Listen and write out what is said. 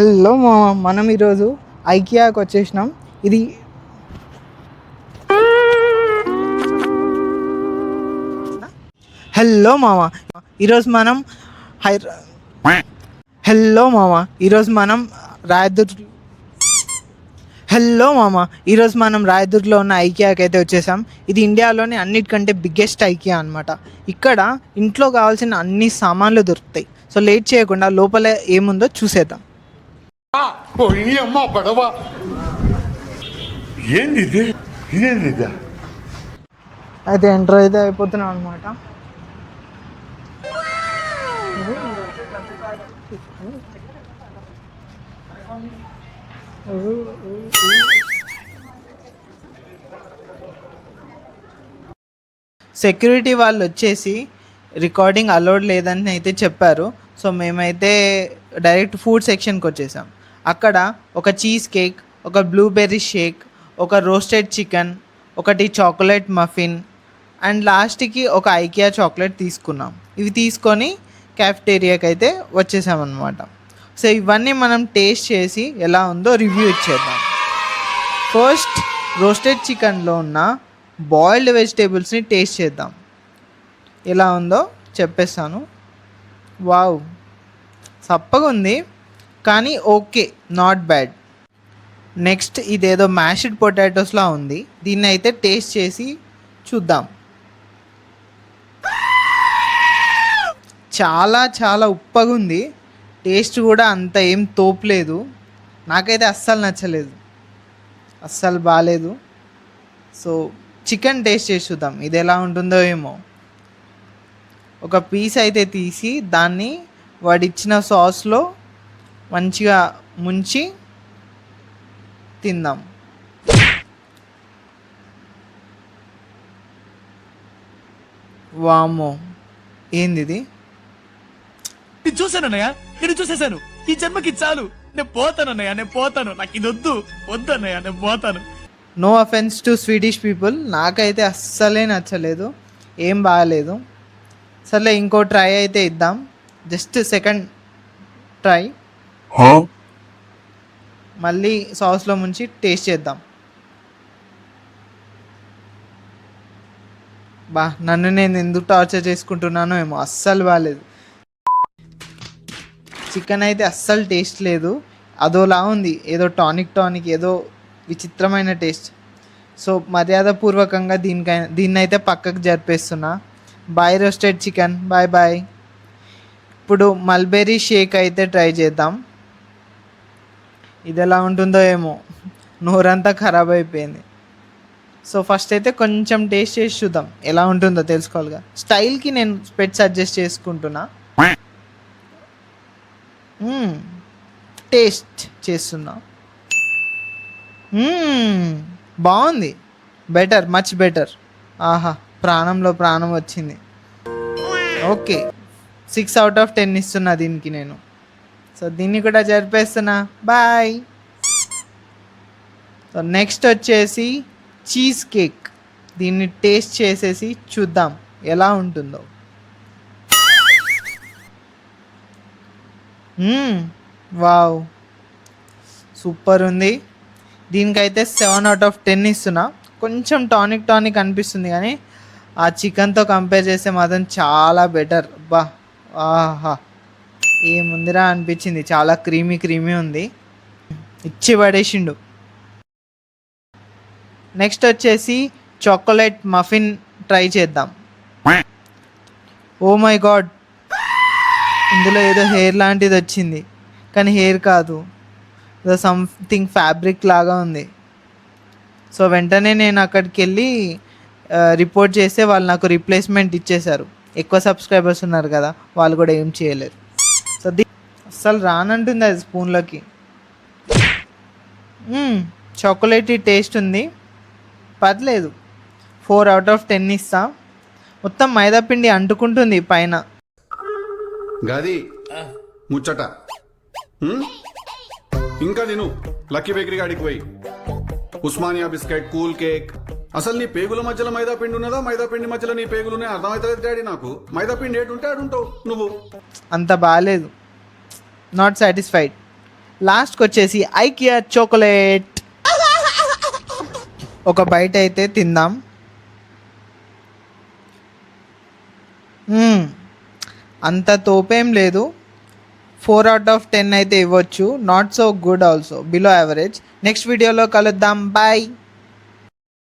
Hello మామ, మనం ఈరోజు ఐకియాకి వచ్చేసినాం. ఇది హలో మామ, ఈరోజు మనం హలో మామ, ఈరోజు మనం రాయదుర్గ్ హలో మామ, ఈరోజు మనం రాయదుర్గ్లో ఉన్న ఐకియాకి అయితే వచ్చేసాం. ఇది ఇండియాలోనే అన్నిటికంటే బిగ్గెస్ట్ ఐకియా అనమాట. ఇక్కడ ఇంట్లో కావాల్సిన అన్ని సామాన్లు దొరుకుతాయి. సో లేట్ చేయకుండా లోపల ఏముందో చూసేద్దాం. అయితే ఎంటర్ అయితే అయిపోతున్నాం అనమాట. సెక్యూరిటీ వాళ్ళు వచ్చేసి రికార్డింగ్ అలౌడ్ లేదని అయితే చెప్పారు. సో మేమైతే డైరెక్ట్ ఫుడ్ సెక్షన్కి వచ్చేసాం. అక్కడ ఒక చీజ్ కేక్, ఒక బ్లూబెర్రీ షేక్, ఒక రోస్టెడ్ చికెన్, ఒకటి చాక్లెట్ మఫిన్ అండ్ లాస్ట్కి ఒక ఐకియా చాక్లెట్ తీసుకున్నాం. ఇవి తీసుకొని క్యాఫ్టేరియాకి అయితే వచ్చేసామన్నమాట. సో ఇవన్నీ మనం టేస్ట్ చేసి ఎలా ఉందో రివ్యూ ఇచ్చేద్దాం. ఫస్ట్ రోస్టెడ్ చికెన్లో ఉన్న బాయిల్డ్ వెజిటేబుల్స్ని టేస్ట్ చేద్దాం. ఎలా ఉందో చెప్పేస్తాను. వావ్, సప్పగా ఉంది కానీ ఓకే, నాట్ బ్యాడ్. నెక్స్ట్ ఇదేదో మ్యాష్డ్ పొటాటోస్లా ఉంది. దీన్ని అయితే టేస్ట్ చేసి చూద్దాం. చాలా చాలా ఉప్పగా ఉంది. టేస్ట్ కూడా అంత ఏం తోపలేదు. నాకైతే అస్సలు నచ్చలేదు, అస్సలు బాగాలేదు. సో చికెన్ టేస్ట్ చేసి చూద్దాం ఇది ఎలా ఉంటుందో ఏమో. ఒక పీస్ అయితే తీసి దాన్ని వాడిచ్చిన సాస్లో మంచిగా ముంచి తిందాం. వామ్మో, ఏంది ఇది? నేను చూసానన్నయ్య, నేను చూసేసాను. ఈ జన్మకి చాలు, నేను పోతానన్నయ్య, నేను పోతాను. నాకు ఇది వద్దన్నయ్య, నేను పోతాను. No offence to Swedish people, నాకైతే అస్సలే నచ్చలేదు, ఏం బాగాలేదు. సర్లే ఇంకో ట్రై అయితే ఇద్దాం. Just second try. మళ్ళీ సాస్లో ముంచి టేస్ట్ చేద్దాం. నన్ను నేను ఎందుకు టార్చర్ చేసుకుంటున్నానో ఏమో, అస్సలు బాగాలేదు. చికెన్ అయితే అస్సలు టేస్ట్ లేదు, అదోలా ఉంది, ఏదో టానిక్ ఏదో విచిత్రమైన టేస్ట్. సో మర్యాదపూర్వకంగా దీన్నైతే పక్కకు జరిపేస్తున్నా. Bye roasted chicken, bye bye. ఇప్పుడు మల్బెర్రీ షేక్ అయితే ట్రై చేద్దాం. ఇది ఎలా ఉంటుందో ఏమో, నోరంతా ఖరాబ్ అయిపోయింది. సో ఫస్ట్ అయితే కొంచెం టేస్ట్ చేసి చూద్దాం, ఎలా ఉంటుందో తెలుసుకోవాలిగా. స్టైల్కి నేను స్పెట్స్ అడ్జస్ట్ చేసుకుంటున్నా. టేస్ట్ చేస్తున్నా. బాగుంది, బెటర్, మచ్ బెటర్. ఆహా, ప్రాణంలో ప్రాణం వచ్చింది. ఓకే, 6 out of 10 ఇస్తున్నా దీనికి నేను. సో దీన్ని కూడా జరిపేస్తున్నా, బాయ్. సో నెక్స్ట్ వచ్చేసి చీజ్ కేక్. దీన్ని టేస్ట్ చేసేసి చూద్దాం ఎలా ఉంటుందో. వావ్, సూపర్ ఉంది. దీనికైతే 7 out of 10 ఇస్తున్నా. కొంచెం టానిక్ అనిపిస్తుంది కానీ ఆ చికెన్తో కంపేర్ చేస్తే మాత్రం చాలా బెటర్. ఆహా, ఏముందిరా అనిపించింది. చాలా క్రీమీ ఉంది, ఇచ్చి పడేసిండు. నెక్స్ట్ వచ్చేసి చాక్లెట్ మఫిన్ ట్రై చేద్దాం. ఓ మై గాడ్, ఇందులో ఏదో హెయిర్ లాంటిది వచ్చింది, కానీ హెయిర్ కాదు, ఏదో సంథింగ్ ఫ్యాబ్రిక్ లాగా ఉంది. సో వెంటనే నేను అక్కడికి వెళ్ళి రిపోర్ట్ చేస్తే వాళ్ళు నాకు రీప్లేస్మెంట్ ఇచ్చేశారు. ఎక్కువ సబ్స్క్రైబర్స్ ఉన్నారు కదా, వాళ్ళు కూడా ఏం చేయలేరు. సో అస్సలు రానంటుంది అది స్పూన్లోకి. చాక్లెట్ టేస్ట్ ఉంది, పర్లేదు. 4 out of 10 ఇస్తా. మొత్తం మైదాపిండి అంటుకుంటుంది పైన. గది ముచ్చట. ఇంకా నేను లక్కీ బేకరీ గాడికి పోయి ఉస్మానియా బిస్కెట్, కూల్ కేక్. అసలు నీ పేగుల మధ్యలో మైదా పిండి ఉన్నదా, మైదా పిండి మధ్యలో నీ పేగులునే అర్థమవుతుంది డాడీ నాకు. మైదా పిండి ఏటుంటే ఆడుంటావు నువ్వు. అంత బాగాలేదు, నాట్ సాటిస్ఫైడ్. లాస్ట్కి వచ్చేసి ఐకియా చాక్లెట్. ఒక బైట్ అయితే తిందాం. అంత తోపేం లేదు, 4/10 అయితే ఇవ్వచ్చు. Not so good also, below average. Next వీడియోలో కలుద్దాం, బాయ్.